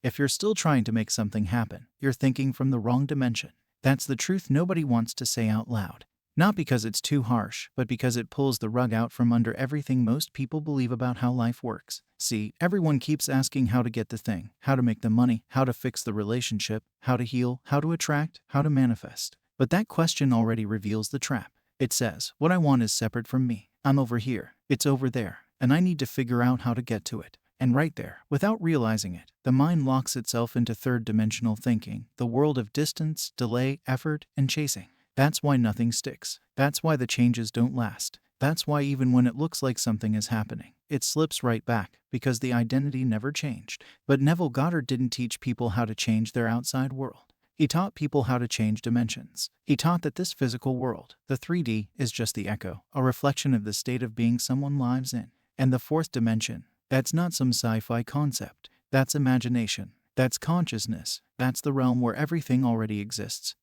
If you're still trying to make something happen, you're thinking from the wrong dimension. That's the truth nobody wants to say out loud. Not because it's too harsh, but because it pulls the rug out from under everything most people believe about how life works. See, everyone keeps asking how to get the thing, how to make the money, how to fix the relationship, how to heal, how to attract, how to manifest. But that question already reveals the trap. It says, what I want is separate from me. I'm over here, it's over there, and I need to figure out how to get to it. And right there, without realizing it, the mind locks itself into third-dimensional thinking, the world of distance, delay, effort, and chasing. That's why nothing sticks. That's why the changes don't last. That's why even when it looks like something is happening, it slips right back, because the identity never changed. But Neville Goddard didn't teach people how to change their outside world. He taught people how to change dimensions. He taught that this physical world, the 3D, is just the echo, a reflection of the state of being someone lives in. And the fourth dimension, that's not some sci-fi concept. That's imagination. That's consciousness. That's the realm where everything already exists.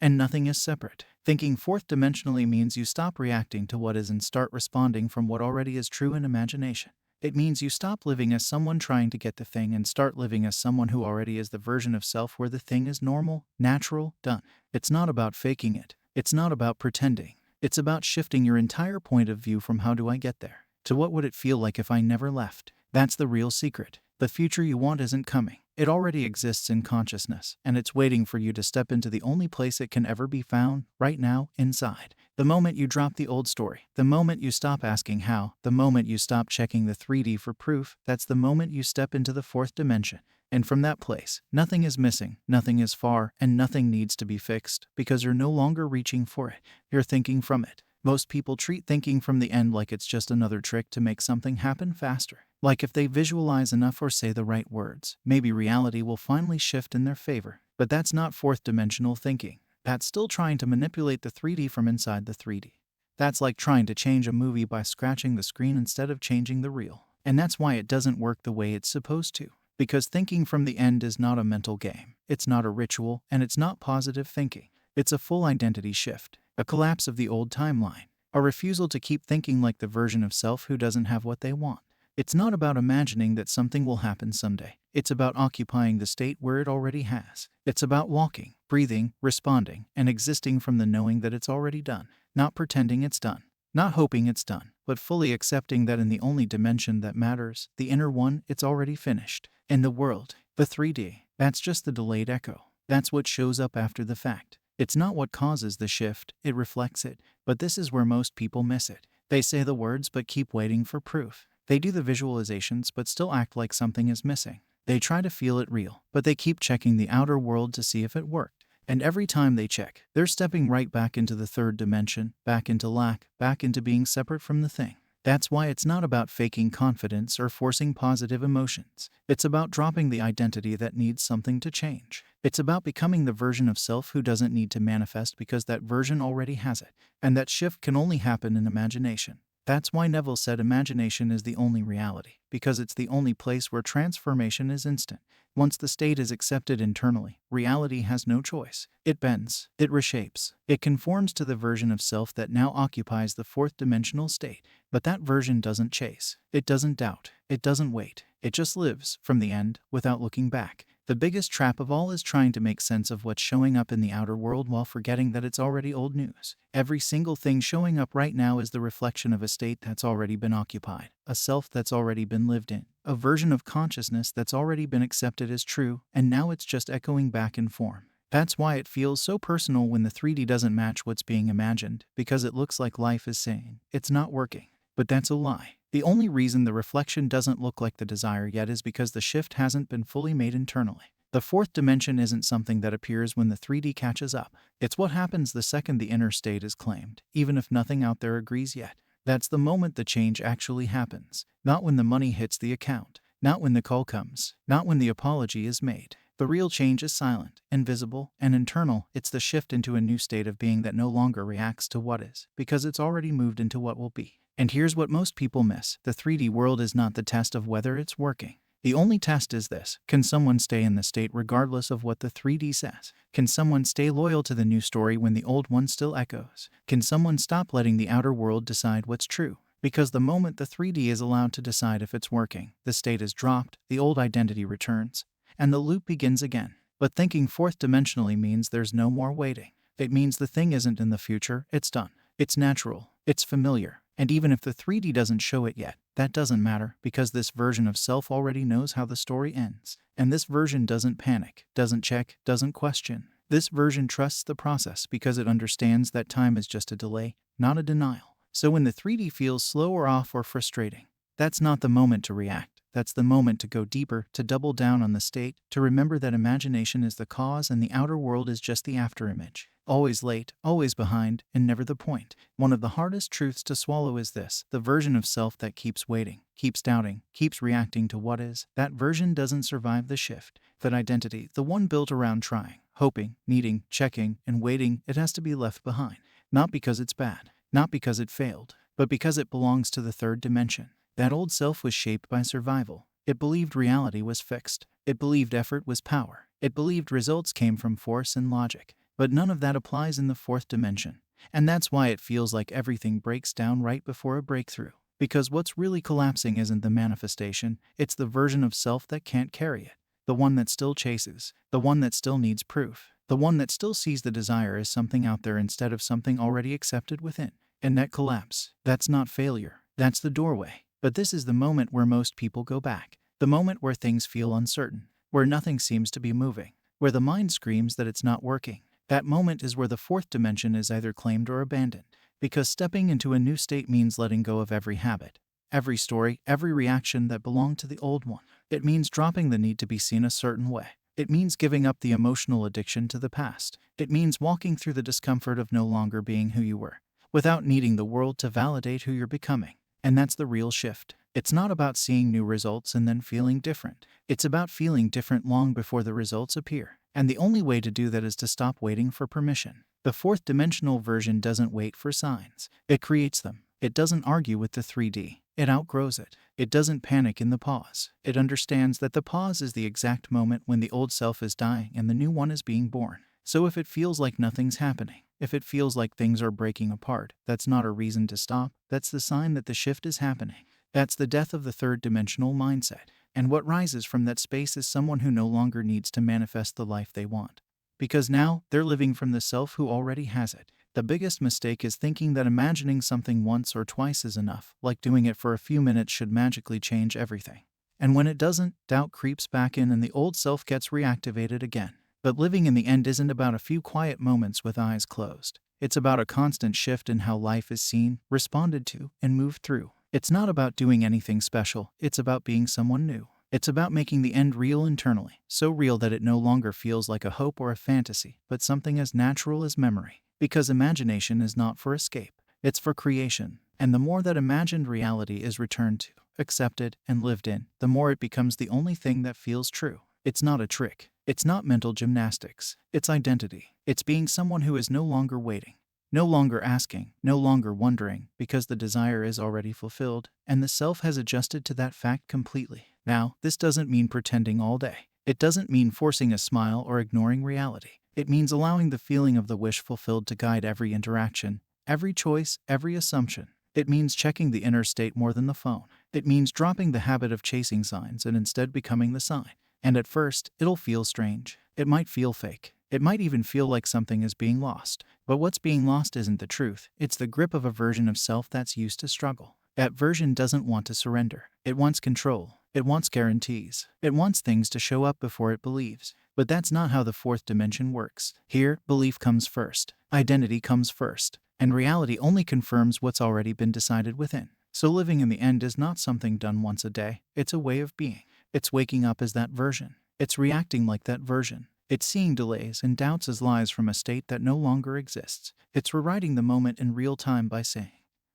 And nothing is separate. Thinking fourth-dimensionally means you stop reacting to what is and start responding from what already is true in imagination. It means you stop living as someone trying to get the thing and start living as someone who already is the version of self where the thing is normal, natural, done. It's not about faking it. It's not about pretending. It's about shifting your entire point of view from how do I get there to what would it feel like if I never left. That's the real secret. The future you want isn't coming. It already exists in consciousness, and it's waiting for you to step into the only place it can ever be found, right now, inside. The moment you drop the old story, the moment you stop asking how, the moment you stop checking the 3D for proof, that's the moment you step into the fourth dimension. And from that place, nothing is missing, nothing is far, and nothing needs to be fixed, because you're no longer reaching for it. You're thinking from it. Most people treat thinking from the end like it's just another trick to make something happen faster. Like if they visualize enough or say the right words, maybe reality will finally shift in their favor. But that's not fourth-dimensional thinking. That's still trying to manipulate the 3D from inside the 3D. That's like trying to change a movie by scratching the screen instead of changing the reel. And that's why it doesn't work the way it's supposed to. Because thinking from the end is not a mental game. It's not a ritual, and it's not positive thinking. It's a full identity shift. A collapse of the old timeline. A refusal to keep thinking like the version of self who doesn't have what they want. It's not about imagining that something will happen someday. It's about occupying the state where it already has. It's about walking, breathing, responding, and existing from the knowing that it's already done. Not pretending it's done. Not hoping it's done, but fully accepting that in the only dimension that matters, the inner one, it's already finished. In the world, the 3D, that's just the delayed echo. That's what shows up after the fact. It's not what causes the shift, it reflects it. But this is where most people miss it. They say the words but keep waiting for proof. They do the visualizations but still act like something is missing. They try to feel it real, but they keep checking the outer world to see if it worked. And every time they check, they're stepping right back into the third dimension, back into lack, back into being separate from the thing. That's why it's not about faking confidence or forcing positive emotions. It's about dropping the identity that needs something to change. It's about becoming the version of self who doesn't need to manifest because that version already has it. And that shift can only happen in imagination. That's why Neville said imagination is the only reality, because it's the only place where transformation is instant. Once the state is accepted internally, reality has no choice. It bends, it reshapes, it conforms to the version of self that now occupies the fourth dimensional state. But that version doesn't chase, it doesn't doubt, it doesn't wait. It just lives, from the end, without looking back. The biggest trap of all is trying to make sense of what's showing up in the outer world while forgetting that it's already old news. Every single thing showing up right now is the reflection of a state that's already been occupied, a self that's already been lived in, a version of consciousness that's already been accepted as true, and now it's just echoing back in form. That's why it feels so personal when the 3D doesn't match what's being imagined, because it looks like life is saying, it's not working. But that's a lie. The only reason the reflection doesn't look like the desire yet is because the shift hasn't been fully made internally. The fourth dimension isn't something that appears when the 3D catches up. It's what happens the second the inner state is claimed, even if nothing out there agrees yet. That's the moment the change actually happens. Not when the money hits the account. Not when the call comes. Not when the apology is made. The real change is silent, invisible, and internal. It's the shift into a new state of being that no longer reacts to what is, because it's already moved into what will be. And here's what most people miss. The 3D world is not the test of whether it's working. The only test is this: can someone stay in the state regardless of what the 3D says? Can someone stay loyal to the new story when the old one still echoes? Can someone stop letting the outer world decide what's true? Because the moment the 3D is allowed to decide if it's working, the state is dropped, the old identity returns, and the loop begins again. But thinking fourth dimensionally means there's no more waiting. It means the thing isn't in the future, it's done. It's natural, it's familiar, and even if the 3D doesn't show it yet, that doesn't matter because this version of self already knows how the story ends. And this version doesn't panic, doesn't check, doesn't question. This version trusts the process because it understands that time is just a delay, not a denial. So when the 3D feels slow or off or frustrating, that's not the moment to react. That's the moment to go deeper, to double down on the state, to remember that imagination is the cause and the outer world is just the afterimage. Always late, always behind, and never the point. One of the hardest truths to swallow is this: the version of self that keeps waiting, keeps doubting, keeps reacting to what is, that version doesn't survive the shift. That identity, the one built around trying, hoping, needing, checking, and waiting, it has to be left behind. Not because it's bad, not because it failed, but because it belongs to the third dimension. That old self was shaped by survival. It believed reality was fixed. It believed effort was power. It believed results came from force and logic. But none of that applies in the fourth dimension. And that's why it feels like everything breaks down right before a breakthrough. Because what's really collapsing isn't the manifestation, it's the version of self that can't carry it. The one that still chases. The one that still needs proof. The one that still sees the desire as something out there instead of something already accepted within. And that collapse, that's not failure. That's the doorway. But this is the moment where most people go back. The moment where things feel uncertain. Where nothing seems to be moving. Where the mind screams that it's not working. That moment is where the fourth dimension is either claimed or abandoned. Because stepping into a new state means letting go of every habit, every story, every reaction that belonged to the old one. It means dropping the need to be seen a certain way. It means giving up the emotional addiction to the past. It means walking through the discomfort of no longer being who you were, without needing the world to validate who you're becoming. And that's the real shift. It's not about seeing new results and then feeling different. It's about feeling different long before the results appear. And the only way to do that is to stop waiting for permission. The fourth dimensional version doesn't wait for signs. It creates them. It doesn't argue with the 3D. It outgrows it. It doesn't panic in the pause. It understands that the pause is the exact moment when the old self is dying and the new one is being born. So if it feels like nothing's happening, if it feels like things are breaking apart, that's not a reason to stop. That's the sign that the shift is happening. That's the death of the third dimensional mindset. And what rises from that space is someone who no longer needs to manifest the life they want. Because now, they're living from the self who already has it. The biggest mistake is thinking that imagining something once or twice is enough, like doing it for a few minutes should magically change everything. And when it doesn't, doubt creeps back in and the old self gets reactivated again. But living in the end isn't about a few quiet moments with eyes closed. It's about a constant shift in how life is seen, responded to, and moved through. It's not about doing anything special, it's about being someone new. It's about making the end real internally, so real that it no longer feels like a hope or a fantasy, but something as natural as memory. Because imagination is not for escape, it's for creation. And the more that imagined reality is returned to, accepted, and lived in, the more it becomes the only thing that feels true. It's not a trick. It's not mental gymnastics. It's identity. It's being someone who is no longer waiting, no longer asking, no longer wondering, because the desire is already fulfilled, and the self has adjusted to that fact completely. Now, this doesn't mean pretending all day. It doesn't mean forcing a smile or ignoring reality. It means allowing the feeling of the wish fulfilled to guide every interaction, every choice, every assumption. It means checking the inner state more than the phone. It means dropping the habit of chasing signs and instead becoming the sign. And at first, it'll feel strange. It might feel fake. It might even feel like something is being lost. But what's being lost isn't the truth. It's the grip of a version of self that's used to struggle. That version doesn't want to surrender. It wants control. It wants guarantees. It wants things to show up before it believes. But that's not how the fourth dimension works. Here, belief comes first. Identity comes first. And reality only confirms what's already been decided within. So living in the end is not something done once a day. It's a way of being. It's waking up as that version. It's reacting like that version. It's seeing delays and doubts as lies from a state that no longer exists. It's rewriting the moment in real time by saying,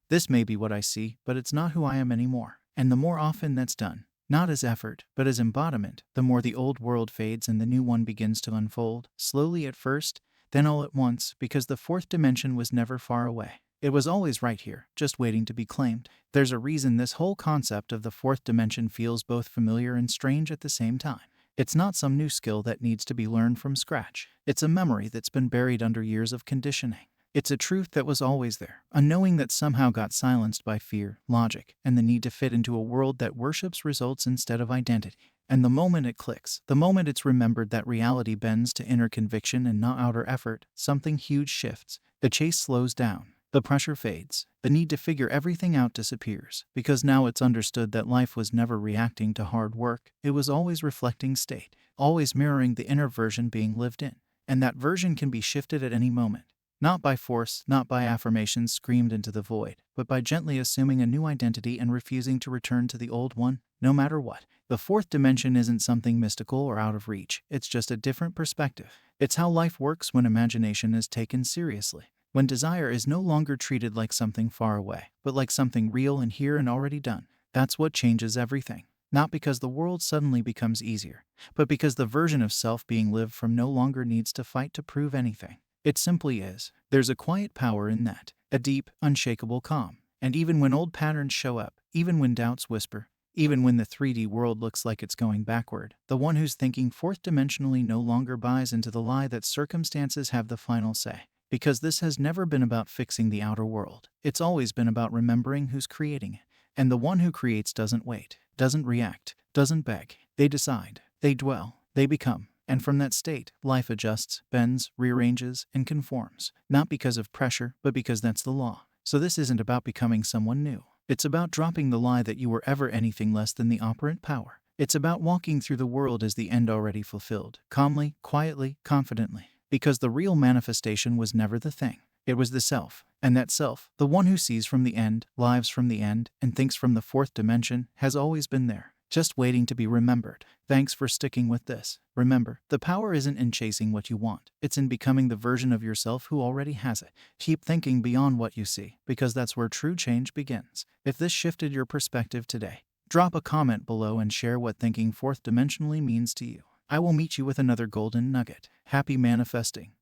"This may be what I see, but it's not who I am anymore." And the more often that's done, not as effort, but as embodiment, the more the old world fades and the new one begins to unfold, slowly at first, then all at once, because the fourth dimension was never far away. It was always right here, just waiting to be claimed. There's a reason this whole concept of the fourth dimension feels both familiar and strange at the same time. It's not some new skill that needs to be learned from scratch. It's a memory that's been buried under years of conditioning. It's a truth that was always there, a knowing that somehow got silenced by fear, logic, and the need to fit into a world that worships results instead of identity. And the moment it clicks, the moment it's remembered that reality bends to inner conviction and not outer effort, something huge shifts. The chase slows down. The pressure fades. The need to figure everything out disappears, because now it's understood that life was never reacting to hard work. It was always reflecting state, always mirroring the inner version being lived in. And that version can be shifted at any moment. Not by force, not by affirmations screamed into the void, but by gently assuming a new identity and refusing to return to the old one, no matter what. The fourth dimension isn't something mystical or out of reach. It's just a different perspective. It's how life works when imagination is taken seriously. When desire is no longer treated like something far away, but like something real and here and already done. That's what changes everything. Not because the world suddenly becomes easier, but because the version of self being lived from no longer needs to fight to prove anything. It simply is. There's a quiet power in that, a deep, unshakable calm. And even when old patterns show up, even when doubts whisper, even when the 3D world looks like it's going backward, the one who's thinking fourth dimensionally no longer buys into the lie that circumstances have the final say. Because this has never been about fixing the outer world. It's always been about remembering who's creating it. And the one who creates doesn't wait, doesn't react, doesn't beg. They decide, they dwell, they become. And from that state, life adjusts, bends, rearranges, and conforms. Not because of pressure, but because that's the law. So this isn't about becoming someone new. It's about dropping the lie that you were ever anything less than the operant power. It's about walking through the world as the end already fulfilled, calmly, quietly, confidently. Because the real manifestation was never the thing. It was the self. And that self, the one who sees from the end, lives from the end, and thinks from the fourth dimension, has always been there, just waiting to be remembered. Thanks for sticking with this. Remember, the power isn't in chasing what you want. It's in becoming the version of yourself who already has it. Keep thinking beyond what you see, because that's where true change begins. If this shifted your perspective today, drop a comment below and share what thinking fourth dimensionally means to you. I will meet you with another golden nugget. Happy manifesting.